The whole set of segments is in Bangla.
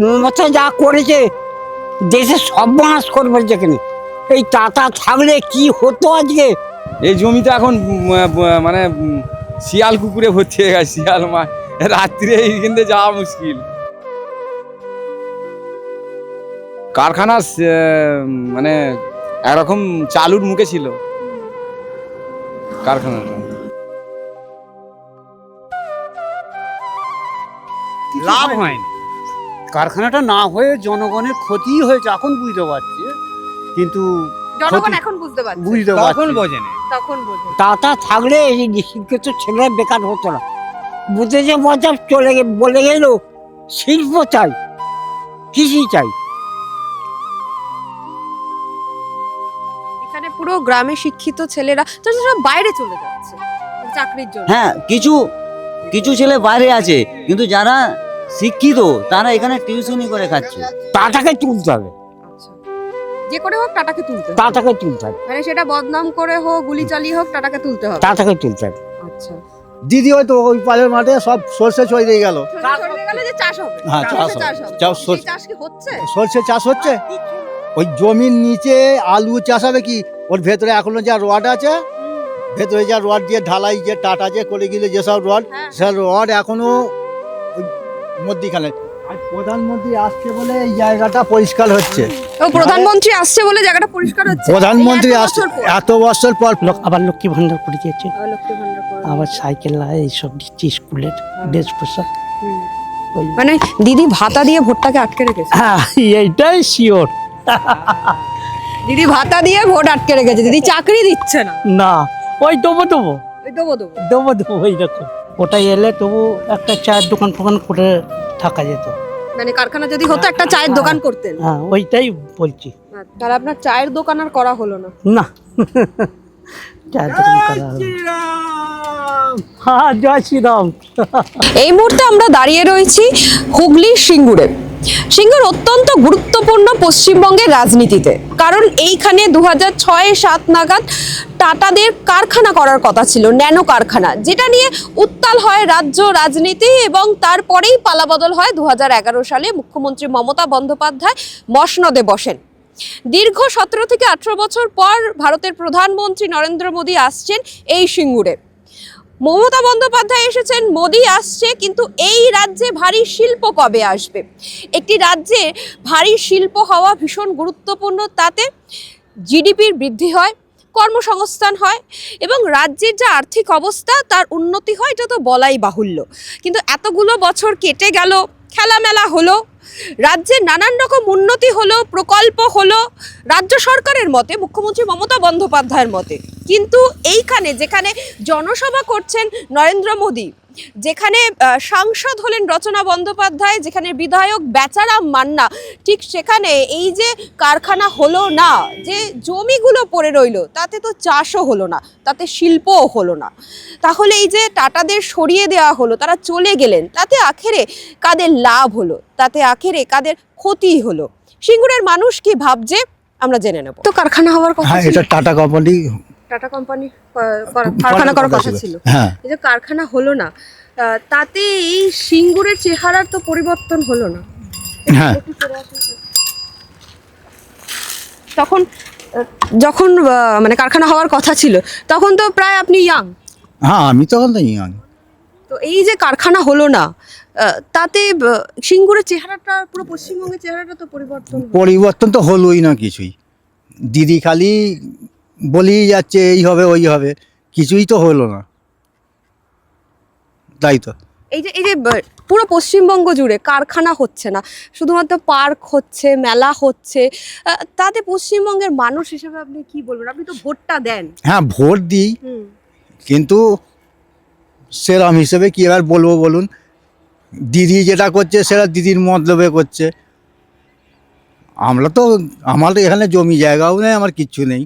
মমতা যা করেছে দেশে সর্বনাশ করবে যেখানে। এই টাটা থাকলে কি হতো আজকে। এই জমিতে এখন মানে শিয়াল কুকুরে ভর্তি হয়ে গেছে। শিয়াল রাত্রিরে এইখান থেকে যাওয়া মুশকিল। কারখানা মানে একরকম চালুর মুখে ছিল কারখানাটা। লাভ হয়নি, কারখানাটা না হয়ে জনগণের ক্ষতি হয়েছে এখন বুঝতে পারছি, কিন্তু জনগণ এখন বুঝতে পারছে, তখন বোঝেনি। তখন বোঝে। টাটা থাকলে এই শিক্ষিত ছেলেরা বেকার হতো না। বুঝেছে মজা বলে গেল শিল্প চাই, কৃষি চাই। এখানে পুরো গ্রামে শিক্ষিত ছেলেরা তারা সব বাইরে চলে যাচ্ছে চাকরির জন্য। হ্যাঁ, কিছু ছেলে বাইরে আছে, কিন্তু যারা শিক্ষিত তারা এখানে টিউশনি করে খাচ্ছে। টাটাকে তুলতে হবে, আচ্ছা, যে করে হোক টাটাকে তুলতে হবে। টাটাকে তুলতে হবে, মানে সেটা বদনাম করে হোক, গুলি চালিয়ে হোক, টাটাকে তুলতে হবে। টাটাকে তুলতে হবে। আচ্ছা, দিদি হয়তো ওই পালের মাঠে সব সর্ষে ছড়িয়ে গেল। সরষে গেলে যে চাষ হবে, হ্যাঁ, চাষ সরষে হবে। হবে। চাষ সেই চাষ কি হচ্ছে? সর্ষে চাষ হচ্ছে। ওই জমির নিচে আলু চাষ হবে কি, ওর ভেতরে এখনো যা রড আছে, ভেতরে যা রড দিয়ে ঢালাই যে টাটা যে করে গেলে যেসব রড, হ্যাঁ। সে রড এখনো ওই মধ্যিখানে। আর প্রধানমন্ত্রী আসছে বলে এই জায়গাটা পরিষ্কার হচ্ছে। ও প্রধানমন্ত্রী আসছে বলে জায়গাটা পরিষ্কার হচ্ছে। প্রধানমন্ত্রী এই এত আসছে বছর পর। এত বছর পর। আবার লক্ষ্মী ভান্ডার করে দিয়েছে, লক্ষ্মী ভান্ডার করে। আবার সাইকেল এইসব দিচ্ছে, স্কুলের ড্রেস পোশাক। ওই মানে দিদি ভাতা দিয়ে ভোটটাকে আটকে রেখেছে। হ্যাঁ, এইটাই শিওর। দিদি ভাতা দিয়ে ভোট আটকে রেখেছে, দিদি চাকরি দিচ্ছে না। না, ওই দেবো দেবো ওই দেবো দেবো। দেবো দেবো এইরকম। ওটাই এলে তবু একটা চায়ের দোকান ফোকান করে থাকা যেত। মানে কারখানা যদি হতো একটা চায়ের দোকান করতেন। হ্যাঁ, ওইটাই বলছি। তাহলে আপনার চায়ের দোকান আর করা হলো না। না, চায়ের দোকান করা হবে। হ্যাঁ, জয় শ্রীরাম। এই মুহূর্তে আমরা দাঁড়িয়ে রয়েছি হুগলির সিঙ্গুরে। সিঙ্গুর অত্যন্ত গুরুত্বপূর্ণ পশ্চিমবঙ্গের রাজনীতিতে, কারণ এইখানে 2006-07 নাগাদ টাটাদের কারখানা করার কথা ছিল, ন্যানো কারখানা, যেটা নিয়ে উত্তাল হয় রাজ্য রাজনীতি এবং তারপরেই পালাবদল হয় 2011 সালে। মুখ্যমন্ত্রী মমতা বন্দ্যোপাধ্যায় মসনদে বসেন। দীর্ঘ 17 থেকে 18 বছর পর ভারতের প্রধানমন্ত্রী নরেন্দ্র মোদী আসছেন এই সিঙ্গুরে। মমতা বন্দ্যোপাধ্যায় এসেছেন, মোদী আসছে, কিন্তু এই রাজ্যে ভারী শিল্প কবে আসবে? একটি রাজ্যে ভারী শিল্প হওয়া ভীষণ গুরুত্বপূর্ণ। তাতে জিডিপির বৃদ্ধি হয়, কর্মসংস্থান হয় এবং রাজ্যের যে আর্থিক অবস্থা তার উন্নতি হয়, এটা তো বলাই বাহুল্য। কিন্তু এতগুলো বছর কেটে গেল, খেলামেলা হলো, রাজ্যের নানান রকম উন্নতি হলো, প্রকল্প হলো রাজ্য সরকারের মতে, মুখ্যমন্ত্রী মমতা বন্দ্যোপাধ্যায়ের মতে। কিন্তু এইখানে যেখানে জনসভা করছেন নরেন্দ্র মোদী, যেখানে সাংসদ হলেন রচনা বন্দ্যোপাধ্যায়, যেখানে বিধায়ক বেচারাম মান্না, ঠিক সেখানে এই যে কারখানা হলো না, যে জমিগুলো পড়ে রইলো, তাতে তো চাষও হলো না, তাতে শিল্পও হলো না। তাহলে এই যে টাটাদের সরিয়ে দেওয়া হলো, তারা চলে গেলেন, তাতে আখেরে কাদের লাভ হলো, তাতে আখেরে কাদের ক্ষতি হলো? সিঙ্গুরের মানুষ কি ভাবছে আমরা জেনে নেব। তো কারখানা হওয়ার কথা হ্যাঁ, ছিল, এটা টাটা কোম্পানি টাটা কোম্পানি কারখানা করার কথা ছিল। হ্যাঁ, এই যে কারখানা হলো না, তাতে এই সিঙ্গুরের চেহারার তো পরিবর্তন হলো না। হ্যাঁ। তখন যখন মানে কারখানা হওয়ার কথা ছিল, তখন তো প্রায় আপনি ইয়াং। হ্যাঁ, আমি তখন তো ইয়াং। তো এই যে কারখানা হলো না, তাতে সিঙ্গুরের চেহারাটা, পুরো পশ্চিমবঙ্গের চেহারাটা তো পরিবর্তন হলো। পরিবর্তন তো হলোই না কিছুই। দিদি খালি বলেই যাচ্ছে এই হবে ওই হবে, কিছুই তো হলো না। তাই তো এই যে পুরো পশ্চিমবঙ্গ জুড়ে কারখানা হচ্ছে না, শুধুমাত্র পার্ক হচ্ছে, মেলা হচ্ছে, তাতে পশ্চিমবঙ্গের মানুষ হিসেবে আপনি কি বলবেন? আপনি তো ভোটটা দেন। হ্যাঁ, ভোট দিই, কিন্তু সেরম হিসেবে কি আর বলবো বলুন। দিদি যেটা করছে সেটা দিদির মতলবে করছে। আমরা তো, আমার তো এখানে জমি জায়গাও নেই, আমার কিচ্ছু নেই।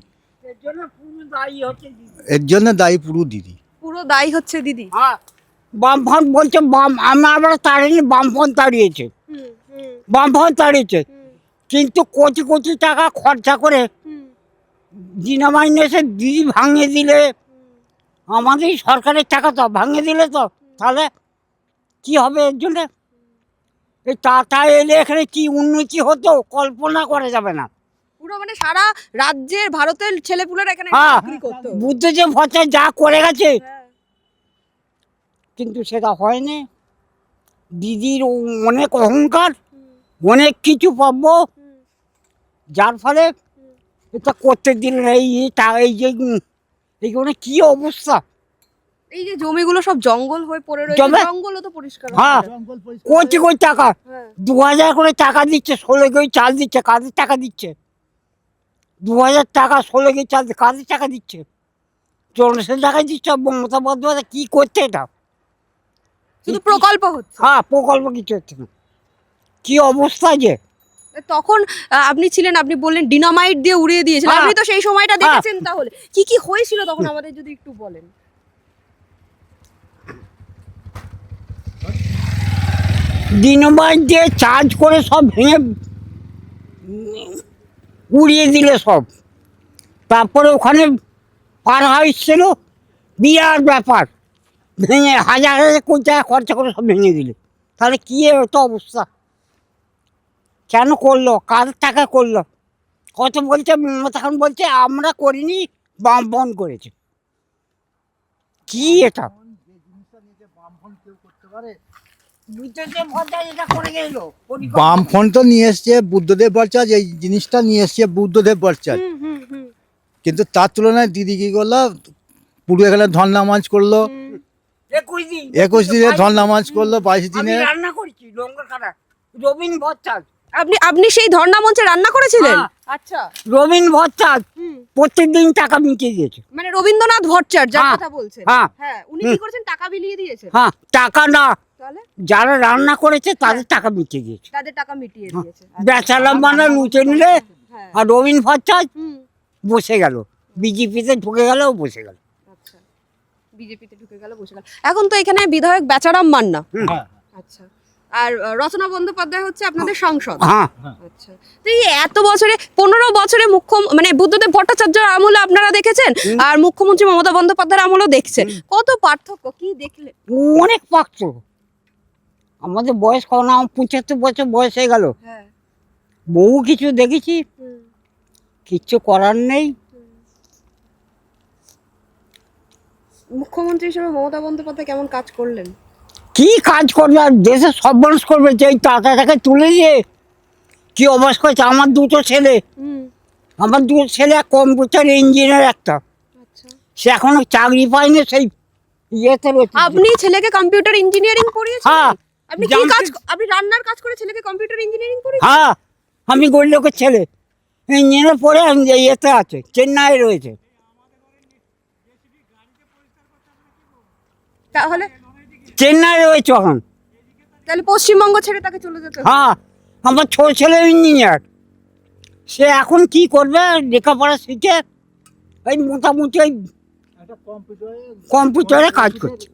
এর জন্য দায়ী পুরো দিদি। পুরো দায়ী হচ্ছে দিদি। বামফ্রন্ট বলছে আমরা তাড়িনি, বামফ্রন্ট তাড়িয়েছে, বামফ্রন্ট তাড়িয়েছে। কিন্তু কোটি কোটি টাকা খরচা করে দিনামাইনে এসে দিদি ভাঙিয়ে দিলে, আমাদের সরকারের টাকা তো ভাঙিয়ে দিলে, তো তাহলে কি হবে? এর জন্যে এই টাটা এলে এখানে কি উন্নতি হতো কল্পনা করা যাবে না। পুরো মানে সারা রাজ্যের ভারতের ছেলেপুলেরা এখানে হ্যাঁ চাকরি করতো। বুদ্ধ যে ভট্টাচার্য যা করে গেছে, কিন্তু সেটা হয়নি। দিদির অনেক অহংকার, অনেক কিছু পাবো, যার ফলে এটা করতে দিল না। এই যে এইখানে কি অবস্থা, এই যে জমিগুলো সব জঙ্গল হয়ে পড়ে রয়েছে, জমে- জঙ্গলও তো পরিষ্কার হ্যাঁ হচ্ছে না। কোটি কোটি টাকা, হ্যাঁ। 2000 করে টাকা দিচ্ছে, 16 কেজি চাল দিচ্ছে, কাদের টাকা দিচ্ছে? 2000 টাকা 16 কেজি চাল কাদের টাকা দিচ্ছে? জনসের টাকা দিচ্ছে। মমতা বন্দ্যোপাধ্যায় কি করছে এটা? শুধু প্রকল্প হচ্ছে। হ্যাঁ প্রকল্প কিছু হচ্ছে না। কি অবস্থা যে, তখন আপনি ছিলেন, আপনি বললেন ডিনামাইট দিয়ে উড়িয়ে দিয়েছিলেন, হ্যাঁ। আপনি তো সেই সময়টা হ্যাঁ। দেখেছেন। তাহলে কি কি হয়েছিল তখন আমাদের যদি একটু বলেন। ডিনামাইট দিয়ে চার্জ করে সব ভেঙে উড়িয়ে দিলে সব। তারপরে ওখানে পার হাউস ছিল, বিরাট ব্যাপার, ভেঙে হাজার হাজার কোটি টাকা খরচা করে সব ভেঙে দিলে। তাহলে কী হতো অবস্থা? কেন করলো? কার টাকা করলো? কত বলছে মমতা খান বলছে আমরা করিনি, বামফ্রন্ট করেছে। কি এটা? বুদ্ধদেব ভট্টাচার্য এটা করে গেল। বামফ্রন্ট তো নিয়ে এসছে বুদ্ধদেব ভট্টাচার্য, এই জিনিসটা নিয়ে এসছে বুদ্ধদেব ভট্টাচার্য। কিন্তু তার তুলনায় দিদি কি করলো, পুরো এখানে ধর্না মঞ্চ করলো, 21 দিনে ধর্না মঞ্চ করলো, 22 আমি দিনে। রান্না করেছি লঙ্কাখানা, রবীন ভট্টাচার্য। আপনি সেই ধর্ণা মঞ্চে রান্না করেছিলেন? হ্যাঁ। আচ্ছা। রবীন ভট্টাচার্য প্রত্যেকদিন টাকা মিটিয়ে দিয়েছে। মানে রবীন্দ্রনাথ ভট্টাচার্য যার হ্যাঁ। কথা বলছেন। হ্যাঁ। হ্যাঁ, উনি কি করেছেন? টাকা বিলিয়ে দিয়েছেন। হ্যাঁ টাকা না, তাহলে যারা রান্না করেছে তাদের টাকা মিটিয়ে দিয়েছে। তাদের টাকা মিটিয়ে দিয়েছে। বেচালাম মানে লুটে নিলে। হ্যাঁ। আর রবীন ভট্টাচার্য হুম। বসে গেল, বিজেপিতে ঢুকে গেল, বসে গেল। আচ্ছা, বিজেপিতে ঢুকে গেল, বসে গেল। এখন তো এখানে বিধায়ক বেচারাম মান্না। আচ্ছা। আর রচনা বন্দ্যোপাধ্যায় হচ্ছে আপনাদের সাংসদ। হ্যাঁ আচ্ছা। তো এই এত বছরে 15 বছরে মানে বুদ্ধদেব ভট্টাচার্যের আমলে আপনারা দেখেছেন, আর মুখ্যমন্ত্রী মমতা বন্দ্যোপাধ্যায়ের আমলেও দেখছেন, কত পার্থক্য কি দেখলেন? অনেক পাচ্ছ। আমাদের বয়স কম না, আমার 75 বছর বয়স হয়ে গেল। হ্যাঁ। বহু কিছু দেখেছি, কিচ্ছু করার নেই। মুখ্যমন্ত্রী হিসেবে মমতা বন্দ্যোপাধ্যায় কেমন কাজ করলেন? কি কাজ করবে আর দেশের সব মানুষ করবে? যে এই টাকাটাকে তুলে দিয়ে কি অবস্থা করেছে। আমার দুটো ছেলে, এক কম্পিউটার ইঞ্জিনিয়ার, একটা আচ্ছা। সে এখনো চাকরি পায়নি, সেই ইয়েতে রয়েছে। আপনি ছেলেকে কম্পিউটার ইঞ্জিনিয়ারিং পড়িয়েছেন? হ্যাঁ। আপনি কি কাজ, আপনি রান্নার কাজ করে ছেলেকে কম্পিউটার ইঞ্জিনিয়ারিং পড়িয়েছেন? হ্যাঁ আমি গরিব লোকের ছেলে, ইঞ্জিনিয়ার পড়ে ইয়েতে আছে, চেন্নাই রয়েছে। তাহলে চেন্নাই রয়েছে এখন। তাহলে পশ্চিমবঙ্গ ছেড়ে তাকে চলে যেতে হবে? হ্যাঁ আমার ছোট ছেলে ইঞ্জিনিয়ার, সে এখন কি করবে? লেখাপড়া শিখে এই মোটামুটি ওই কম্পিউটারে কাজ করছে।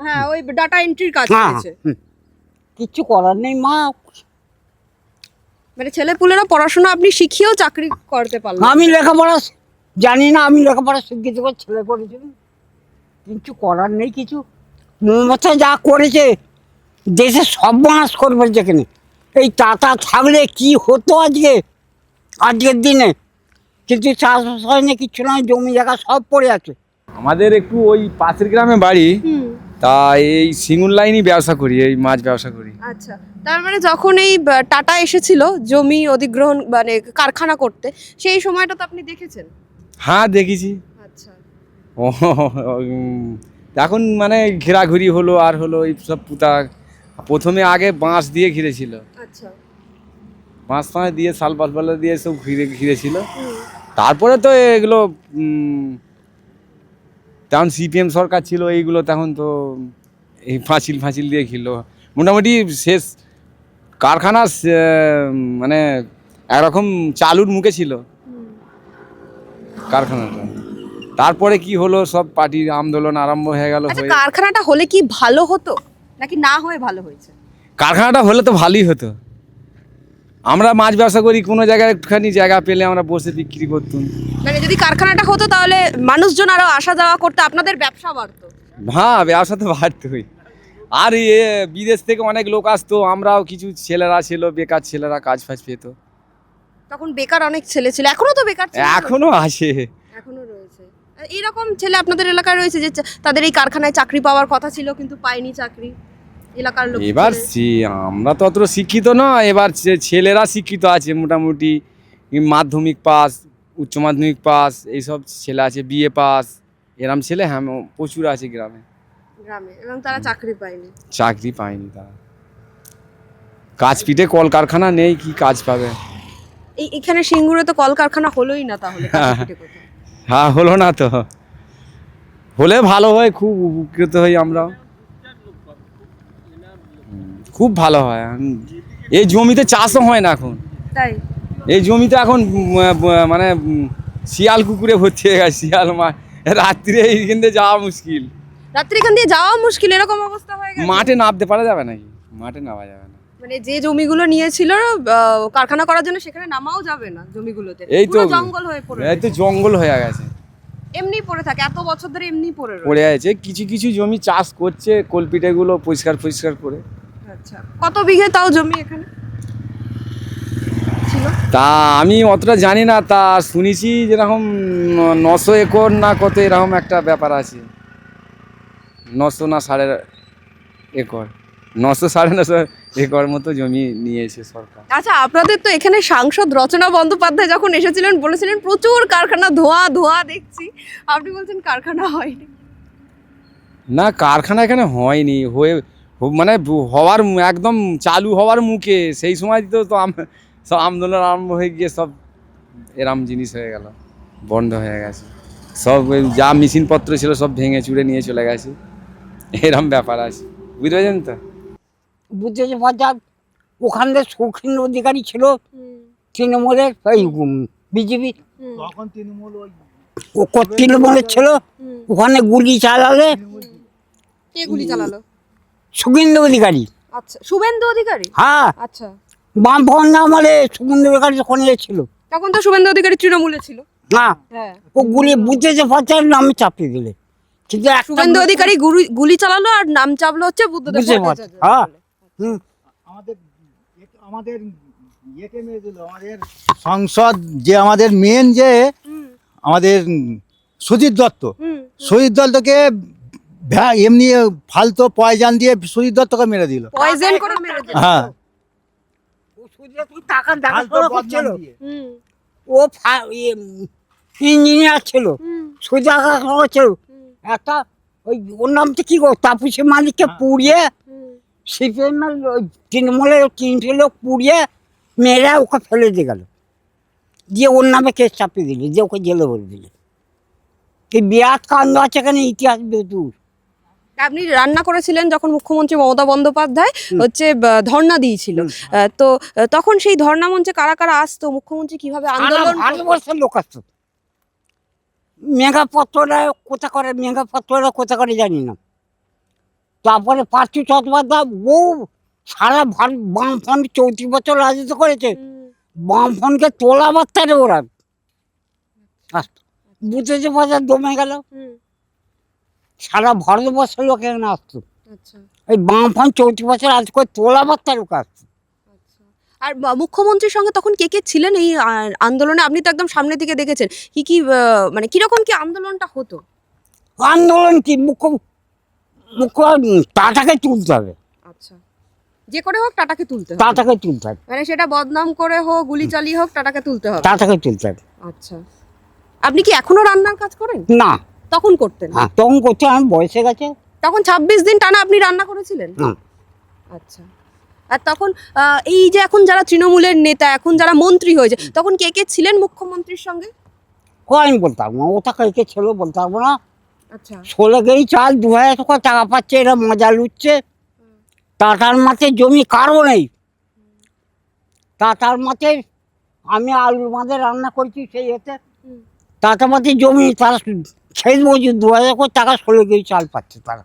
হ্যাঁ, ওই ডাটা এন্ট্রির কাজ হ্যাঁ করেছে। কিচ্ছু করার নেই মা। মানে ছেলেপুলেরা পড়াশোনা আপনি শিখিয়েও চাকরি করতে পারলেন। আমি লেখাপড়া জানি না, আমি লেখাপড়া শিক্ষিত করে ছেলে করেছি, কিছু করার নেই কিছু। মমতা যা করেছে দেশে সর্বনাশ করবে যেখানে। এই টাটা থাকলে কি হতো আজকের দিনে, কিন্তু চাষবাস হয়নি, কিচ্ছু নয়, জমি জায়গা সব পড়ে আছে। আমাদের একটু ওই পাশের গ্রামে বাড়ি, তা এই সিঙ্গুর লাইনই ব্যবসা করি, এই মাছ ব্যবসা করি। আচ্ছা, তার মানে যখন এই টাটা এসেছিল জমি অধিগ্রহণ মানে কারখানা করতে, সেই সময়টা তো আপনি দেখেছেন? হ্যাঁ দেখেছি। আচ্ছা। ও এখন মানে ঘেরাঘুরি হলো আর হলো এই সব পুতা। প্রথমে আগে বাঁশ দিয়ে ঘিরেছিল, আচ্ছা। বাঁশ ফাঁস দিয়ে শাল পালা দিয়ে সব ঘিরেছিল। তারপরে তো এগুলো তখন সিপিএম সরকার ছিল, এইগুলো তখন তো এই ফাঁচিল দিয়ে ঘিরলো। মোটামুটি শেষ কারখানা মানে একরকম চালুর মুখে ছিল কারখানাটা। তারপরে কি হলো, সব পার্টির আন্দোলন আরম্ভ হয়ে গেল। আচ্ছা, কারখানাটা হলে কি ভালো হতো নাকি না হয়ে ভালো হয়েছে? কারখানাটা হলে তো ভালোই হতো। আমরা মাছ ব্যবসা করি, কোনো জায়গায় একটুখানি জায়গা পেলে আমরা বসে বিক্রি করতাম। মানে যদি কারখানাটা হতো তাহলে মানুষজন আরো আসা যাওয়া করতে, আপনাদের ব্যবসা বাড়তো। হ্যাঁ ব্যবসা তো বাড়তোই। আর বিদেশ থেকে অনেক লোক আসতো, আমরাও কিছু ছেলেরা ছিল, বেকার ছেলেরা কাজ ফাজ পেত। তখন বেকার অনেক ছেলে ছিল, এখনো তো বেকার ছেলে এখনো আছে। এখনো রয়েছে। এইরকম ছেলে আপনাদের এলাকায় রয়েছে যে তাদের এই কারখানায় চাকরি পাওয়ার কথা ছিল কিন্তু পায়নি চাকরি, এলাকার লোক? এবার আমরা তো অত শিক্ষিত না, এবার ছেলেরা শিক্ষিত আছে মোটামুটি, মাধ্যমিক পাস, উচ্চ মাধ্যমিক পাস, এইসব ছেলে আছে, বিএ পাস, এরম ছেলে হ্যাঁ প্রচুর আছে গ্রামে। এবং তারা চাকরি পায়নি। চাকরি পায়নি তারা, কাজ পিঠে কলকারখানা নেই, কি কাজ পাবে? এখানে সিঙ্গুরে তো কলকারখানা হলোই না, তাহলে কাজের পিঠে কোথায়? হ্যাঁ, হলো না তো, হলে ভালো হয়, খুব উপকৃত হই আমরা, খুব ভালো হয়। এই জমিতে চাষও হয় না এখন, তাই এই জমিতে এখন মানে শিয়াল কুকুরে ভর্তি হয়ে গেছে, শিয়াল রাত্রিরে এইখান দিয়ে যাওয়া মুশকিল, রাত্রি এখান দিয়ে যাওয়া মুশকিল, এরকম অবস্থা হয়ে গেছে। মাঠে নামতে পারা যাবে নাকি? মাঠে নামা যাবে না। মানে যে জমিগুলো নিয়েছিল কারখানা করার জন্য, সেখানে নামাও যাবে না জমিগুলোতে, এই তো পুরো জঙ্গল হয়ে পড়ে এই তো জঙ্গল হয়ে গেছে, এমনি পড়ে থাকে, এত বছর ধরে এমনি পড়ে পড়ে রয়েছে। আছে। কিছু কিছু জমি চাষ করছে, কলপিটেগুলো পরিষ্কার পরিষ্কার করে। আচ্ছা, কত বিঘে তাও জমি এখানে ছিল? তা আমি অতটা জানি না, তা শুনেছি যেরকম 900 একর না কত এরকম একটা ব্যাপার আছে, 900 না 9.5 একর, 900 9.5 একর মতো জমি নিয়েছে সরকার। আচ্ছা, আপনাদের তো এখানে সাংসদ রচনা বন্দ্যোপাধ্যায় যখন এসেছিলেন বলেছিলেন প্রচুর কারখানা, ধোঁয়া ধোঁয়া দেখছি, আপনি বলছেন কারখানা হয়নি। না, কারখানা এখানে হয়নি, মানে হওয়ার একদম চালু হওয়ার মুখে, সেই সময় তো সব আন্দোলন আরম্ভ হয়ে গিয়ে সব এরম জিনিস হয়ে গেল, বন্ধ হয়ে গেছে সব, ওই যা মেশিনপত্র ছিল সব ভেঙে চুড়ে নিয়ে চলে গেছে, এরম ব্যাপার আছে, বুঝতে পারছেন তো? বুঝতে যে বাজার ওখান থেকে শৌখিন অধিকারী ছিল তৃণমূলের, ওই বিজেপি তৃণমূলের ছিল, ওখানে গুলি চালালে কে গুলি চালালো? শুভেন্দু অধিকারী। আচ্ছা, শুভেন্দু অধিকারী। হ্যাঁ, আচ্ছা, বামফ্রন্ট আমলে শুভেন্দু অধিকারী যখন ছিল, তখন তো শুভেন্দু অধিকারী তৃণমূলে ছিল। হ্যাঁ, হ্যাঁ, ও গুলি বুঝতে যে বাজার নামে চাপিয়ে দিলে, কিন্তু শুভেন্দু অধিকারী গুলি চালালো আর নাম চাপলো হচ্ছে বুদ্ধদেব ভট্টাচার্য। হ্যাঁ, হুম, আমাদের ইয়েকে মেরে দিল, আমাদের সংসদ যে আমাদের মেন যে আমাদের সুজিত দত্ত, সুজিত দত্তকে এমনি ফালতু পয়জান দিয়ে সুজিত দত্তকে মেরে দিল। পয়জন করে মেরে দিল। হ্যাঁ, টাকা ফালতু দেখাশোনা বদনাম করছিল, দিয়ে। ও ইঞ্জিনিয়ার ছিল, সোজা ছিল একটা, ওই ওর নামটা কি গো, তাপসী মালিককে পুড়িয়ে, সিপিএমের তৃণমূলের 3টে লোক পুড়িয়ে মেয়েরা ওকে ফেলে দিয়ে গেল, দিয়ে ওর নামে কেস চাপিয়ে দিল, দিয়ে ওকে জেলে ভরে দিল। এই বিরাট কাণ্ড আছে এখানে, ইতিহাস বেদুর। আপনি রান্না করেছিলেন যখন মুখ্যমন্ত্রী মমতা বন্দ্যোপাধ্যায় হচ্ছে ধর্ণা দিয়েছিল, তো তখন সেই ধর্ণা মঞ্চে কারা কারা আসতো, মুখ্যমন্ত্রী কিভাবে আন্দোলন? ভারতবর্ষের লোক আসতো, মেঘাপত্ররা কোথা করে, মেঘাপত্ররা কোথা করে জানি না। তারপরে পার্থী চট্টোপাধ্যায় বহু সারা ভারত বামফ্রন্ট 34 বছর রাজত্ব করেছে, বামফ্রন্টকে তোলা বার্তারে ওরা আসতো, বুঝেছে বাজার দমে গেল, সারা ভারতবর্ষের লোক এখানে আসতো, আচ্ছা, এই বামফ্রন্ট 34 বছর আজ করে তোলা বার্তা লোক আসতো। আর মুখ্যমন্ত্রীর সঙ্গে তখন কে কে ছিলেন এই আন্দোলনে? আপনি তো একদম সামনে থেকে দেখেছেন, কি কি মানে কিরকম কি আন্দোলনটা হতো? আন্দোলন কি, মুখ্য টাটাকে তুলতে হবে, আচ্ছা, যে করে হোক টাটাকে তুলতে হবে, টাটাকে তুলতে হবে, মানে সেটা বদনাম করে হোক, গুলি চালিয়ে হোক, টাটাকে তুলতে হবে। টাটাকে তুলতে হবে। আচ্ছা, আপনি কি এখনো রান্নার কাজ করেন? না, তখন করতেন? হ্যাঁ তখন করতে আমার বয়সে গেছে। তখন 26 দিন টানা আপনি রান্না করেছিলেন? হ্যাঁ। আচ্ছা, আর তখন এই যে এখন যারা তৃণমূলের নেতা, এখন যারা মন্ত্রী হয়েছে, তখন কে কে ছিলেন মুখ্যমন্ত্রীর সঙ্গে? আমি বলতে পারবো না, ওটা কে ছিল বলতে পারবো না। আচ্ছা, 16 কেজি চাল 2000 টাকা পাচ্ছে, এরা মজা লুটছে। টাটার মাঠে জমি কারও নেই, টাটার মাঠে আমি আলুর মাঝে রান্না করছি সেই এতে, টাটার মাঠে জমি তারা সেই মজুর 2000 টাকা 16 কেজি চাল পাচ্ছে তারা,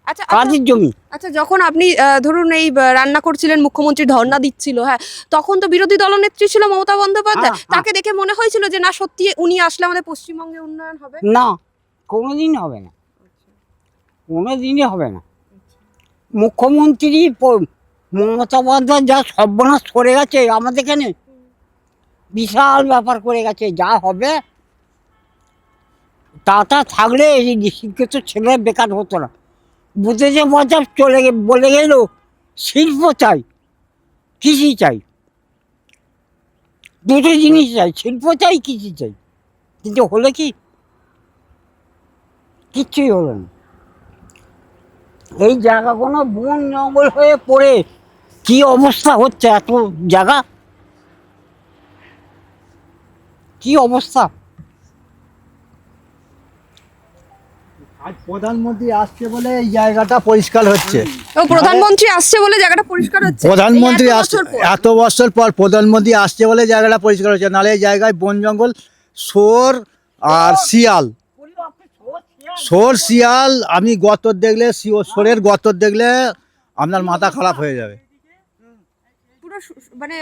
আচ্ছা, কাদের জমি। আচ্ছা, যখন আপনি ধরুন এই রান্না করছিলেন, মুখ্যমন্ত্রী ধর্ণা দিচ্ছিল, হ্যাঁ, তখন তো বিরোধী দলনেত্রী ছিল মমতা বন্দ্যোপাধ্যায়, হ্যাঁ, তাকে দেখে মনে হয়েছিল যে না সত্যি উনি আসলে আমাদের পশ্চিমবঙ্গে উন্নয়ন হবে? না, কোনোদিনই হবে না, কোনোদিনই হবে না। মুখ্যমন্ত্রী মমতা বন্দ্যোপাধ্যায় যা সর্বনাশ করে গেছে আমাদের এখানে, বিশাল ব্যাপার করে গেছে। যা হবে তা থাকলে এই শিক্ষিত ছেলে বেকার হতো না। বুঝে যে মজা বলে গেল শিল্প চাই, কৃষি চাই, দুটো জিনিস চাই, শিল্প চাই, কৃষি চাই। কিন্তু হলো কি, কিচ্ছুই হলো না। এই জায়গাগুলো বন জঙ্গল হয়ে পড়ে কি অবস্থা হচ্ছে, এত জায়গা কি অবস্থা। আজ প্রধানমন্ত্রী আসছে বলে এই জায়গাটা পরিষ্কার হচ্ছে। ও প্রধানমন্ত্রী আসছে বলে জায়গাটা পরিষ্কার হচ্ছে। প্রধানমন্ত্রী এই এত আসছে বছর পর। এত বছর পর প্রধানমন্ত্রী আসছে বলে জায়গাটা পরিষ্কার হচ্ছে, নাহলে এই জায়গায় বন জঙ্গল, শোর আর শিয়াল, শিয়াল আমি গতর দেখলে, শোরের গতর দেখলে আপনার মাথা খারাপ হয়ে যাবে। পুরো মানে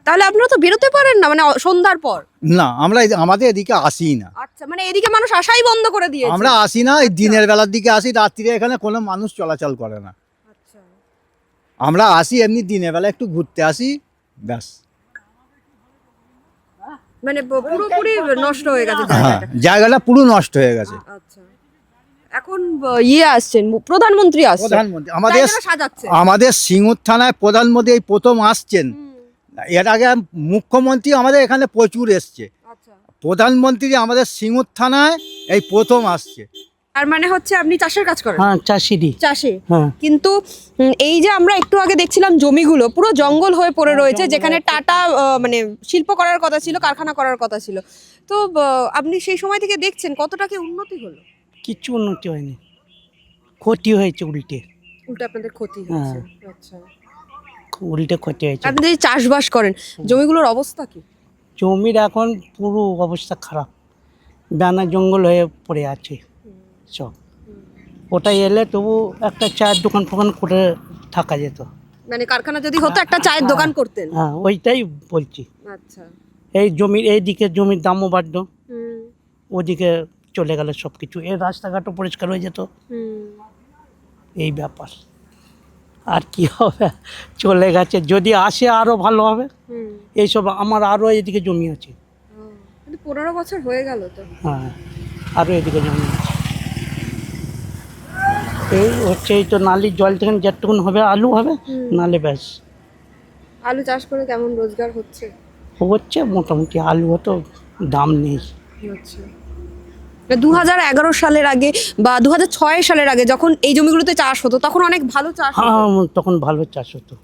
তাহলে আপনারা তো বেরোতে পারেন না মানে সন্ধ্যার পর? না, আমরা আমাদের এদিকে আসি না। আচ্ছা, মানে এদিকে মানুষ আসাই বন্ধ করে দিয়েছে। আমরা আসি না, এই দিনের বেলার দিকে আসি, রাত্রিরে এখানে কোনো মানুষ চলাচল করে না। আচ্ছা, আমরা আসি এমনি দিনের বেলা একটু ঘুরতে আসি, ব্যাস। মানে পুরোপুরি নষ্ট হয়ে গেছে হ্যাঁ, জায়গাটা। জায়গাটা পুরো নষ্ট হয়ে গেছে। আচ্ছা, এখন আসছেন প্রধানমন্ত্রী আসছেন, প্রধানমন্ত্রী তাই জন্য সাজাচ্ছে। আমাদের সিঙ্গুর থানায় প্রধানমন্ত্রী এই প্রথম আসছেন। এর আগে মুখ্যমন্ত্রী আমাদের এখানে প্রচুর এসছে, আচ্ছা, প্রধানমন্ত্রী আমাদের সিঙ্গুর থানায় এই প্রথম আসছে। আর মানে হচ্ছে আপনি চাষের কাজ করেন? হ্যাঁ, চাষিরই। চাষে, হ্যাঁ। কিন্তু এই যে আমরা একটু আগে দেখছিলাম জমিগুলো পুরো জঙ্গল হয়ে পড়ে রয়েছে, যেখানে টাটা মানে শিল্প করার কথা ছিল, কারখানা করার কথা ছিল। তো আপনি সেই সময় থেকে দেখছেন কতটা কি উন্নতি হলো? কিচ্ছু উন্নতি হয়নি, ক্ষতি হয়েছে উল্টে। উল্টো আপনাদের ক্ষতি হচ্ছে। আচ্ছা, উল্টে ক্ষতি হয়েছে। আপনি যে চাষবাস করেন, জমিগুলোর অবস্থা কি? জমির এখন পুরো অবস্থা খারাপ, দানা জঙ্গল হয়ে পড়ে আছে সব। ওটা এলে তবু একটা চায়ের দোকান ফোকান করে থাকা যেত। মানে কারখানা যদি হতো একটা চায়ের দোকান করতেন। হ্যাঁ, ওইটাই বলছি। আচ্ছা, এই জমির এইদিকে জমির দামও বাড়লো, ওদিকে চলে গেল সব কিছু। এই রাস্তাঘাটও পরিষ্কার হয়ে যেত, এই ব্যাপার। আর কি হবে, চলে গেছে। যদি আসে আরও ভালো হবে। এইসব আমার আরও এদিকে জমি আছে। 15 বছর হয়ে গেল তো। হ্যাঁ, আরও এদিকে জমি আছে। এই হচ্ছে, এই তো নালির জল থেকে যেটুকুন হবে আলু হবে, নালে ব্যাস। আলু চাষ করে কেমন রোজগার হচ্ছে? হচ্ছে মোটামুটি, আলুও তো দাম নেই। আচ্ছা, 2011 সালের আগে বা 2006 সালের আগে যখন এই জমিগুলোতে চাষ হতো তখন অনেক ভালো চাষ হতো। হ্যাঁ, তখন ভালো চাষ হতো।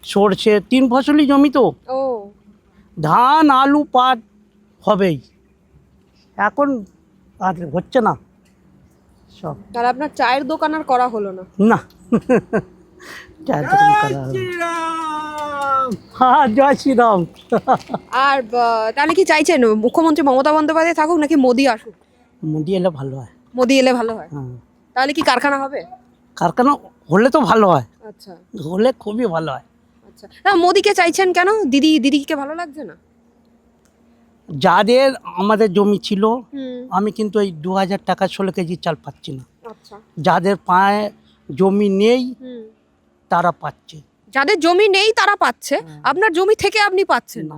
সরষে 3 ফসলি জমি তো, ও, ধান আলু পাট হবেই। এখন আর হচ্ছে না সব। তাহলে আপনার চায়ের দোকান আর করা হলো না? না, চায়ের দোকান করা হবে। হ্যাঁ, জয় শ্রীরাম। আর তাহলে কি চাইছেন মুখ্যমন্ত্রী মমতা বন্দ্যোপাধ্যায় থাকুক নাকি মোদি আসুক? মোদি এলে ভালো হয়। মোদি এলে ভালো হয়। হ্যাঁ, তাহলে কি কারখানা হবে? কারখানা হলে তো ভালো হয়, আচ্ছা, হলে খুবই ভালো হয়। আচ্ছা, না মোদিকে চাইছেন কেন? দিদিকে ভালো লাগছে না? যাদের আমাদের জমি ছিল, আমি কিন্তু এই 2000 টাকা 16 কেজি চাল পাচ্ছি না। আচ্ছা, যাদের পায়ে জমি নেই তারা পাচ্ছে। যাদের জমি নেই তারা পাচ্ছে, আপনার জমি থেকে আপনি পাচ্ছেন না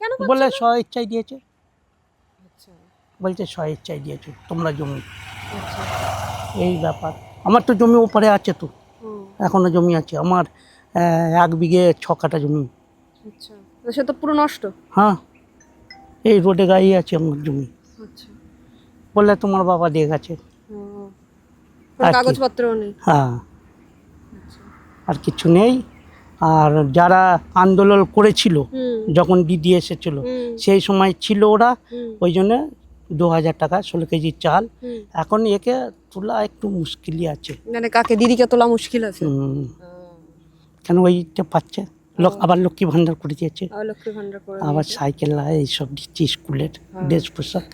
কেন? বলে স্বেচ্ছায় দিয়েছে, আচ্ছা, বলছে স্বেচ্ছায় দিয়েছে তোমরা জমি। এই ব্যাপার। আমার তো জমি ওপারে আছে তো, এখনো জমি আছে আমার 1 বিঘে 6 কাঠা জমি। আচ্ছা, সে তো পুরো নষ্ট। হ্যাঁ, এই রোডে গাড়ি আছে আমার জমি। আচ্ছা, বলে তোমার বাবা দিয়ে গেছে। আর কি? কাগজপত্র নেই। হ্যাঁ, আর কিছু নেই। আর যারা আন্দোলন করেছিল যখন দিদি এসেছিল, সেই সময় ছিল ওরা, ওই জন্য 2000 টাকা 16 কেজি চাল। এখন একে তোলা একটু মুশকিলই আছে। মানে কাকে? দিদিকে তোলা মুশকিল আছে। কেন ওইটা পাচ্ছে, আবার লক্ষ্মী ভান্ডার করে দিয়েছে, লক্ষ্মী ভান্ডার করে আবার সাইকেল এইসব দিচ্ছে, স্কুলের ড্রেস পোশাক।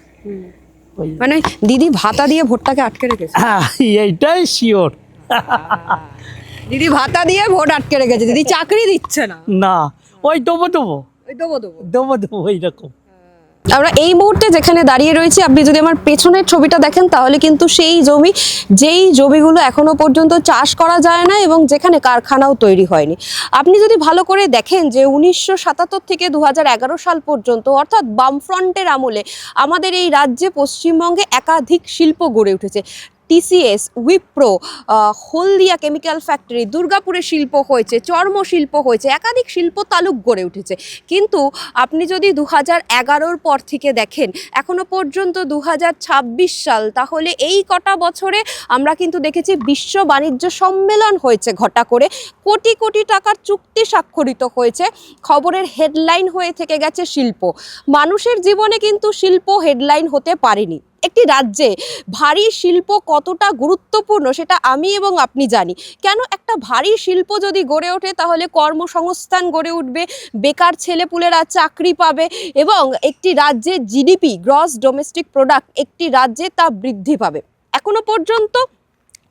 ওই মানে দিদি ভাতা দিয়ে ভোটটাকে আটকে রেখেছে। হ্যাঁ, এইটাই শিওর। দিদি ভাতা দিয়ে ভোট আটকে রেখেছে, দিদি চাকরি দিচ্ছে না। না, ওই দেবো ওই দেবো এইরকম। আমরা এই মুহূর্তে যেখানে দাঁড়িয়ে রয়েছি, আপনি যদি আমার পেছনের ছবিটা দেখেন তাহলে কিন্তু সেই জমি, যেই জমিগুলো এখনো পর্যন্ত চাষ করা যায় না এবং যেখানে কারখানাও তৈরি হয়নি। আপনি যদি ভালো করে দেখেন যে 1977 থেকে 2011 সাল পর্যন্ত, অর্থাৎ বামফ্রন্টের আমলে আমাদের এই রাজ্যে পশ্চিমবঙ্গে একাধিক শিল্প গড়ে উঠেছে। টিসিএস, উইপ্রো, হলদিয়া কেমিক্যাল ফ্যাক্টরি, দুর্গাপুরে শিল্প হয়েছে, চর্ম শিল্প হয়েছে, একাধিক শিল্প তালুক গড়ে উঠেছে। কিন্তু আপনি যদি 2011 পর থেকে দেখেন এখনো পর্যন্ত 2026 সাল, তাহলে এই কটা বছরে আমরা কিন্তু দেখেছি বিশ্ব বাণিজ্য সম্মেলন হয়েছে ঘটা করে, কোটি কোটি টাকার চুক্তি স্বাক্ষরিত হয়েছে, খবরের হেডলাইন হয়ে থেকে গেছে শিল্প। মানুষের জীবনে কিন্তু শিল্প হেডলাইন হতে পারেনি। একটি রাজ্যে ভারী শিল্প কতটা গুরুত্বপূর্ণ সেটা আমি এবং আপনি জানি। কেন? একটা ভারী শিল্প যদি গড়ে ওঠে তাহলে কর্মসংস্থান গড়ে উঠবে, বেকার ছেলেপুলেরা চাকরি পাবে এবং একটি রাজ্যের জিডিপি, গ্রস ডোমেস্টিক প্রোডাক্ট, একটি রাজ্যে তা বৃদ্ধি পাবে। এখনো পর্যন্ত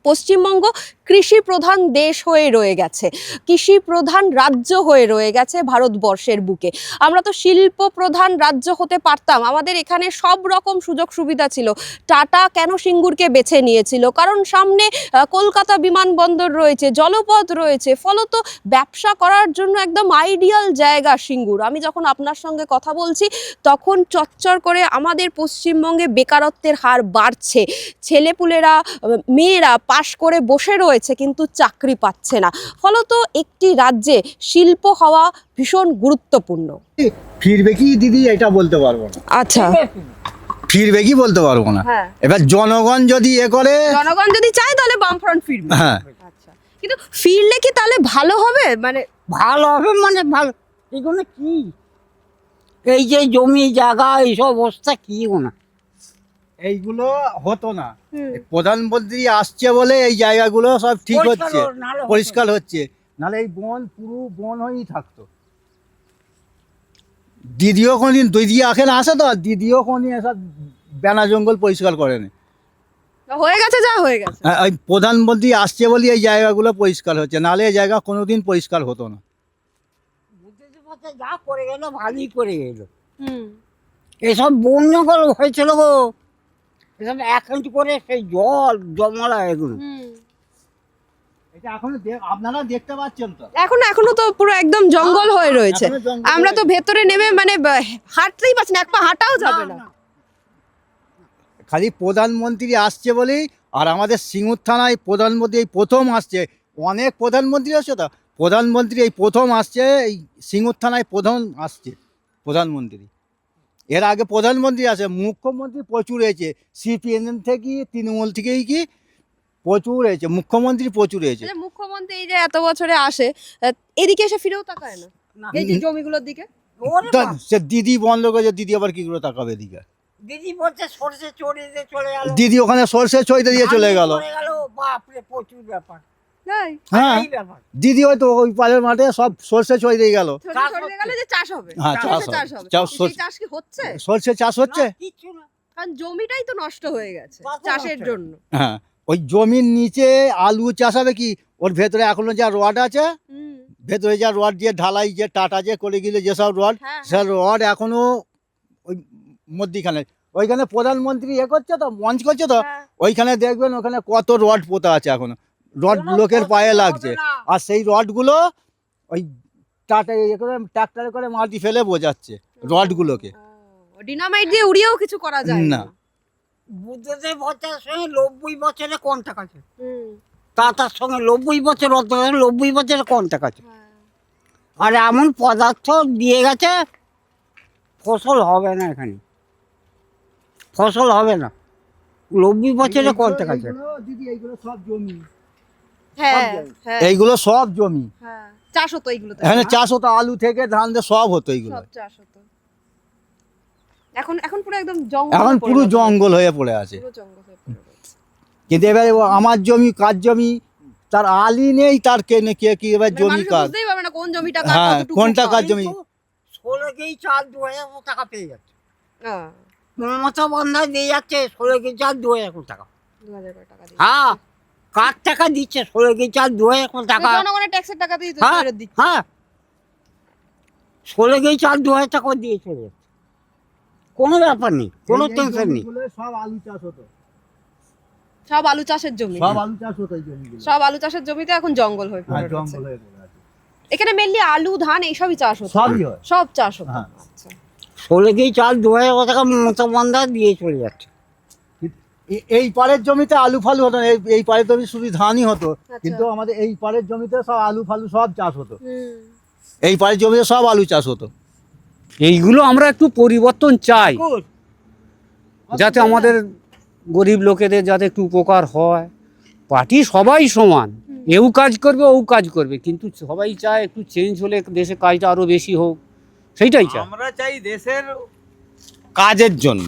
পশ্চিমবঙ্গ কৃষি প্রধান দেশ হয়ে রয়ে গেছে, কৃষি প্রধান রাজ্য হয়ে রয়ে গেছে ভারতবর্ষের বুকে। আমরা তো শিল্প প্রধান রাজ্য হতে পারতাম, আমাদের এখানে সব রকম সুযোগ সুবিধা ছিল। টাটা কেন সিঙ্গুরকে বেছে নিয়েছিল? কারণ সামনে কলকাতা বিমানবন্দর রয়েছে, জলপথ রয়েছে, ফলত ব্যবসা করার জন্য একদম আইডিয়াল জায়গা সিঙ্গুর। আমি যখন আপনার সঙ্গে কথা বলছি তখন চচ্চর করে আমাদের পশ্চিমবঙ্গে বেকারত্বের হার বাড়ছে, ছেলেপুলেরা, মেয়েরা পাশ করে বসে রয়েছে কিন্তু চাকরি পাচ্ছে না। ফলত একটি রাজ্যে শিল্প হওয়া ভীষণ গুরুত্বপূর্ণ। ফিরবে কি দিদি এটা বলতে পারবো না, আচ্ছা, ফিরবে কি বলতে পারবো না। হ্যাঁ। এবার জনগণ যদি করে, জনগণ যদি চায় তাহলে বামফ্রন্ট ফিরবে। হ্যাঁ আচ্ছা, কিন্তু ফিরলে কি তাহলে ভালো হবে? মানে ভালো হবে মানে ভালো, এগুলো কি এই যে জমি জায়গা এইসব অবস্থা কি না, এইগুলো হতো না। এই প্রধানমন্ত্রী আসছে বলে এই জায়গাগুলো সব ঠিক পরিষ্কার হচ্ছে, নাহলে হতো পরিষ্কার হচ্ছে, নাহলে এই বন পুরো বন হয়েই থাকতো। দিদিও কোনদিন, দিদি এখন আসে তো, দিদিও কোনদিন এসব বেনা জঙ্গল পরিষ্কার করেনি। হয়ে গেছে যা হয়ে গেছে। এই প্রধানমন্ত্রী আসছে বলে এই জায়গাগুলো পরিষ্কার হচ্ছে, নাহলে এই জায়গা কোনোদিন পরিষ্কার হতো না। বুঝতে পারছে যা করে গেল ভালোই করে গেল। এসব বন জঙ্গল হয়েছিল গো, এসব এক ইঞ্চি করে সেই জল জমালা এগুলো। এটা এখন আপনারা দেখতে পাচ্ছেন তো, এখনো তো পুরো একদম জঙ্গল হয়ে রয়েছে। এখনো জঙ্গল আমরা তো রয়েছে। ভেতরে নেমে মানে হাঁটতেই পারছি না, এক পা হাঁটাও যাবে না। খালি প্রধানমন্ত্রী আসছে বলেই, আর আমাদের সিঙ্গুর থানায় প্রধানমন্ত্রী এই প্রথম আসছে, অনেক প্রধানমন্ত্রী আছে তো, প্রধানমন্ত্রী এই প্রথম আসছে, এই সিঙ্গুর থানায় প্রথম আসছে প্রধানমন্ত্রী। এর আগে প্রধানমন্ত্রী আছে, মুখ্যমন্ত্রী প্রচুর হয়েছে, সিপিএম থেকে তৃণমূল থেকেই কি প্রচুর হয়েছে, মুখ্যমন্ত্রী প্রচুর হয়েছে। আচ্ছা, মুখ্যমন্ত্রী এই যে এত বছরে আসে, এদিকে এসে ফিরেও তাকায় না এই যে জমিগুলোর দিকে। ওরে তা বাপ, সে দিদি বন্ধ করেছে, দিদি আবার কি করে তাকাবে এদিকে? দিদি বলছে সরষে চড়িয়ে দিয়ে চলে গেল, দিদি ওখানে সরষে ছইতে দিয়ে চলে গেল। বাপরে প্রচুর ব্যাপার, তাই হ্যাঁ, এই ব্যাপার। দিদি হয়তো ওই পাড়ের মাঠে সব সরষে ছই দিয়ে গেল। সরষে ছড়িয়ে গেলে যে চাষ হবে, হ্যাঁ, সরষে চাষ চাষ হবে। চাষ সেই চাষ কি হচ্ছে? সরষে চাষ হচ্ছে। না, কিচ্ছু না। কারণ জমিটাই তো নষ্ট হয়ে গেছে চাষও চাষের নষ্ট। জন্য। হ্যাঁ, ওই জমির নিচে আলু চাষ হবে কি, ওর ভেতরে এখনো যা রড আছে, ভেতরে যা রড দিয়ে ঢালাই যে টাটা যে করে গেলে যেসব রড, হ্যাঁ, সে রড এখনো ওই মধ্যিখানে, ওইখানে প্রধানমন্ত্রী করছে তো, মঞ্চ করছে তো, হ্যাঁ। ওইখানে দেখবেন ওখানে কত রড পোতা আছে এখনো, রড কোনো লোকের পায়ে ক্ষতি লাগছে। হবে না। আর সেই রডগুলো ওই টাটা করে ট্রাক্টরে করে মাটি ফেলে বোঝাচ্ছে রডগুলোকে। ডিনামাইট দিয়ে উড়িয়েও কিছু করা যায় না। না। বুদ্ধদেব ভট্টাচার্যের সঙ্গে 90 বছরে কন্টাক্ট আছে, তার সঙ্গে 90 বছর, 90 বছরে কন্টাক্ট আছে। আর এমন পদার্থ দিয়ে গেছে, ফসল হবে না এখানে, ফসল হবে না। 90 বছরে কন্টাক্ট আছে। দিদি এইগুলো সব জমি, হ্যাঁ, হ্যাঁ, এইগুলো সব জমি, হ্যাঁ, চাষ হতো এইগুলোতে, এখানে চাষ হতো, আলু থেকে ধান থেকে সব হতো এইগুলো। সব চাষ হতো। এখন পুরো একদম জঙ্গল, এখন পুরো জঙ্গল হয়ে পড়ে আছে। পুরো জঙ্গল হয়ে পড়ে রয়েছে। কিন্তু এবারে আমার জমি কার জমি তার আলি নেই, তার কে কি এবার মানে জমি মানুষ কার, বুঝতেই পারবে না কোন জমিটা কার, হ্যাঁ, কতটুকু কোনটা কার কার। জমি। 16 কেজি চাল 2000 টাকা পেয়ে যাচ্ছে, হ্যাঁ, মমতা বন্দ্যোপাধ্যায় দিয়ে যাচ্ছে 16 কেজি চাল 2000 টাকা। 2000 করে টাকা দিয়ে। হ্যাঁ, কার টাকা দিচ্ছে 16 কেজি চাল 2000 টাকা? জনগণের ট্যাক্সের টাকা দিয়ে তো হ্যাঁ, ফেরত দিচ্ছে। হ্যাঁ, 16 কেজি চাল 2000 টাকা দিয়ে চলে যাচ্ছে। কোনো ব্যাপার নেই, কোনো টেনশন নেই। সব আলু চাষ হতো, সব আলু চাষের জমি, সব আলু চাষ হতো এই জমিগুলো। সব আলু চাষের জমিতে এখন জঙ্গল হয়ে হ্যাঁ, পড়ে রয়েছে। জঙ্গল হয়ে পড়ে আছে। এখানে মেনলি আলু ধান এইসবই চাষ হতো, সবই হয়। সব চাষ হতো। হ্যাঁ। আচ্ছা। 16 কেজি চাল 2000 টাকা মতো বন্ধা দিয়ে চলে যাচ্ছে। এই পাড়ের জমিতে আলু ফালু হতো না, এই পাড়ের জমি শুধু ধানই হতো, আচ্ছা। কিন্তু আমাদের এই পাড়ের জমিতে সব আলু ফালু সব চাষ হতো, এই পাড়ের জমিতে সব আলু চাষ হতো। এইগুলো আমরা একটু পরিবর্তন চাই, যাতে আমাদের গরিব লোকেদের যাতে একটু উপকার হয়। পার্টি সবাই সমান, এও কাজ করবে ও কাজ করবে, কিন্তু সবাই চায় একটু চেঞ্জ হলে দেশে কাজটা আরো বেশি হোক, সেইটাই চাই। আমরা চাই দেশের কাজের জন্য।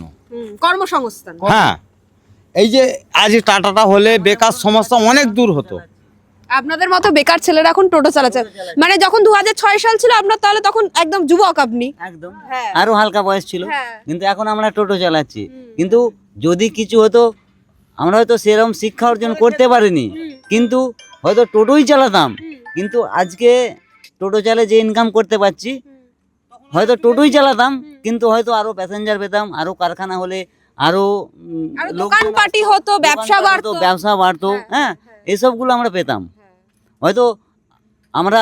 কর্মসংস্থান। হ্যাঁ, এই যে আজ টাটাটা হলে বেকার সমস্যা অনেক দূর হতো। আপনাদের মতো বেকার ছেলেরা এখন টোটো চালাচ্ছে, মানে যখন 2006 সাল ছিল আপনার, তাহলে তখন একদম যুবক আপনি। একদম হ্যাঁ। আরো হালকা বয়স ছিল, হ্যাঁ। কিন্তু এখন আমরা টোটো চালাচ্ছি। কিন্তু যদি কিছু হতো, আমরা হয়তো সেরকম শিক্ষা অর্জন করতে পারিনি, কিন্তু হয়তো টোটোই চালাতাম। কিন্তু আজকে টোটো চালে যে ইনকাম করতে পারছি, হয়তো টোটোই চালাতাম, কিন্তু হয়তো আরো প্যাসেঞ্জার পেতাম, আরো কারখানা হলে আরো আরো লোকজন দোকানপাটি আসতো, হতো, ব্যবসা দোকানপাট বাড়তো। হতো, ব্যবসা বাড়তো। হ্যাঁ, এসবগুলো আমরা পেতাম। হয়তো আমরা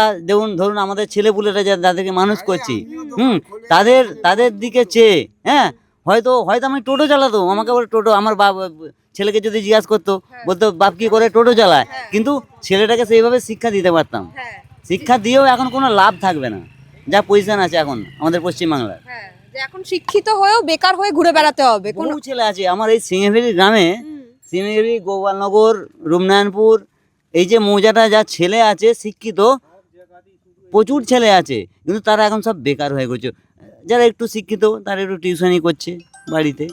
ধরুন আমাদের ছেলেপুলেরা যাদেরকে মানুষ করছি, তাদের দিকে চেয়ে, হ্যাঁ, হয়তো আমি টোটো চালাতো, আমাকে বলে টোটো, আমার ছেলেকে যদি জিজ্ঞাসা করতো, বলতো বাপ কি করে, টোটো চালায়। কিন্তু ছেলেটাকে সেইভাবে শিক্ষা দিতে পারতাম। শিক্ষা দিয়েও এখন কোনো লাভ থাকবে না, যা পজিশন আছে এখন আমাদের পশ্চিমবাংলার। যে এখন শিক্ষিত হয়েও বেকার হয়ে ঘুরে বেড়াতে হবে। কোন বহু ছেলে আছে আমার এই সিঙ্গেভেলি গ্রামে, সিঙ্গেভেলি, গোপালনগর, রূপনারায়ণপুর, এই যে মৌজাটা যা ছেলে আছে শিক্ষিত, প্রচুর ছেলে আছে, কিন্তু তারা এখন সব বেকার হয়ে গেছে। যারা একটু শিক্ষিত তারা একটু টিউশনই করছে বাড়িতে।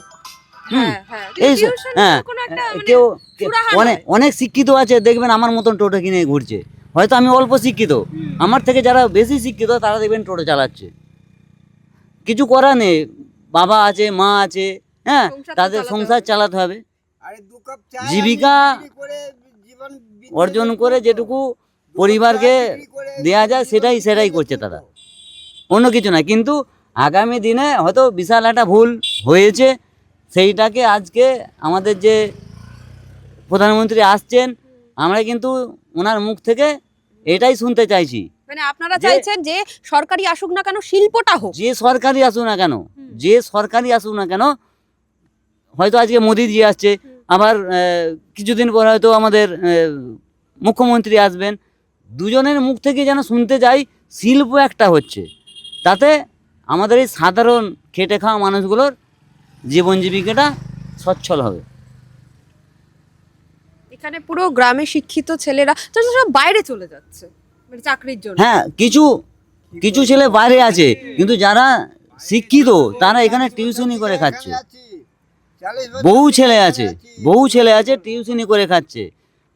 এই হ্যাঁ, কেউ অনেক শিক্ষিত আছে দেখবেন আমার মতন টোটো কিনে ঘুরছে। হয়তো আমি অল্প শিক্ষিত, আমার থেকে যারা বেশি শিক্ষিত তারা দেখবেন টোটো চালাচ্ছে। কিছু করার নেই, বাবা আছে, মা আছে, হ্যাঁ, তাদের সংসার চালাতে হবে। জীবিকা অর্জন করে যেটুকু পরিবারকে দেয়া যায় সেটাই করছে তারা, অন্য কিছু না। কিন্তু আগামী দিনে হয়তো বিশাল একটা ভুল হয়েছে, সেইটাকে আজকে আমাদের যে প্রধানমন্ত্রী আসছেন, আমরা কিন্তু ওনার মুখ থেকে এটাই শুনতে চাইছি। মানে আপনারা চাইছেন যে সরকারি আসুক না কেন, শিল্পটা হোক। যে সরকারি আসুক না কেন, যে সরকারি আসুক না কেন, হয়তো আজকে মোদিজি আসছে, আবার কিছুদিন পর হয়তো আমাদের মুখ্যমন্ত্রী আসবেন। দুজনের মুখ থেকে যেন শুনতে যাই শিল্প একটা হচ্ছে, তাতে আমাদের এই সাধারণ খেটে খাওয়া মানুষগুলোর জীবন জীবিকাটা সচ্ছল হবে। এখানে পুরো গ্রামে শিক্ষিত ছেলেরা সব বাইরে চলে যাচ্ছে, মানে চাকরির জন্য। হ্যাঁ, কিছু ছেলে বাইরে আছে, কিন্তু যারা শিক্ষিত তারা এখানে টিউশনি করে খাচ্ছে। বহু ছেলে আছে টিউশনি করে খাচ্ছে,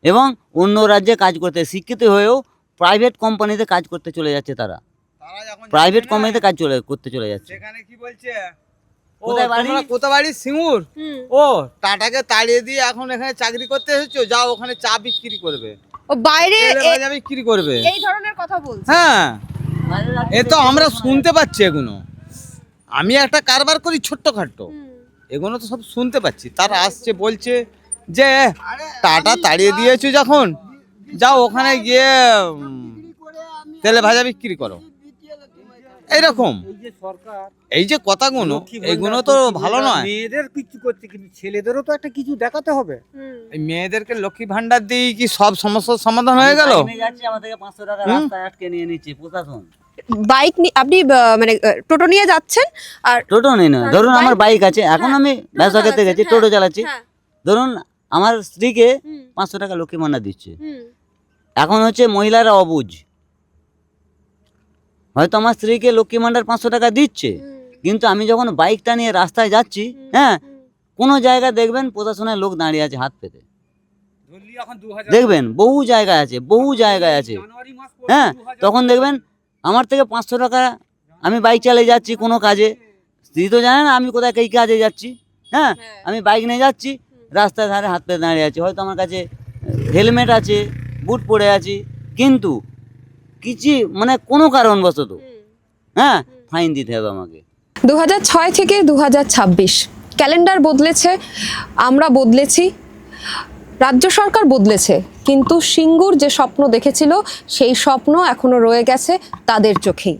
এবং অন্য রাজ্যে কাজ করতে, শিক্ষিত হয়েও প্রাইভেট কোম্পানিতে কাজ করতে চলে যাচ্ছে। তারা প্রাইভেট কোম্পানিতে কাজ করতে চলে যাচ্ছে। সেখানে কি বলছে, কোথায় বাড়ি? কোথায় বাড়ি? সিঙ্গুর। ও টাটাকে তাড়িয়ে দিয়ে এখন এখানে চাকরি করতে এসেছো, যাও ওখানে চা বিক্রি করবে, ও বাইরে ভাজা বিক্রি করবে। এই ধরনের কথা বলছে। হ্যাঁ, এ তো আমরা শুনতে পাচ্ছি এগুলো। আমি একটা কারবার করি ছোট্টখাট্টো, এগুলো তো সব শুনতে পাচ্ছি। তারা আসছে বলছে যে টাটা তাড়িয়ে দিয়েছো যখন, যাও ওখানে গিয়ে তেলে ভাজা বিক্রি করো। এইরকম এই যে কথাগুলো, এগুলো তো ভালো নয়। মেয়েদের কিছু করছে, কিন্তু ছেলেদেরও তো একটা কিছু দেখাতে হবে। এই মেয়েদেরকে লক্ষ্মী ভান্ডার দিয়ে কি সব সমস্যার সমাধান হয়ে গেল? যাচ্ছি, আমার থেকে 500 টাকা রাস্তায় আটকে নিয়ে নিচ্ছে প্রশাসন। বাইক আপনি মানে টোটো নিয়ে যাচ্ছেন, আর টোটো নেই না, ধরুন আমার বাইক আছে, এখন আমি ব্যবসা করতে গেছি, টোটো চালাচ্ছি। ধরুন আমার স্ত্রীকে 500 টাকা লক্ষ্মী ভান্ডার দিচ্ছে। এখন হচ্ছে মহিলারা অবুঝ, হয়তো আমার স্ত্রীকে লক্ষ্মী ভান্ডার 500 টাকা দিচ্ছে, কিন্তু আমি যখন বাইকটা নিয়ে রাস্তায় যাচ্ছি, হ্যাঁ, কোনো জায়গায় দেখবেন প্রশাসনের লোক দাঁড়িয়ে আছে হাত পেতে, দেখবেন বহু জায়গায় আছে, হ্যাঁ। তখন দেখবেন আমার থেকে 500 টাকা, আমি বাইক চালিয়ে যাচ্ছি কোনো কাজে, স্ত্রী তো জানে না আমি কোথায় কী কাজে যাচ্ছি, হ্যাঁ, আমি বাইক নিয়ে যাচ্ছি, রাস্তার ধারে হাত পেতে দাঁড়িয়ে আছি। হয়তো আমার কাছে হেলমেট আছে, বুট পরে আছি, কিন্তু কিছু মানে কোনো কারণবশত, হ্যাঁ, ফাইন দিতে হবে আমাকে। 2006 থেকে 2026 ক্যালেন্ডার বদলেছে, আমরা বদলেছি, রাজ্য সরকার বদলেছে, কিন্তু সিঙ্গুর যে স্বপ্ন দেখেছিল সেই স্বপ্ন এখনো রয়ে গেছে তাদের চোখেই।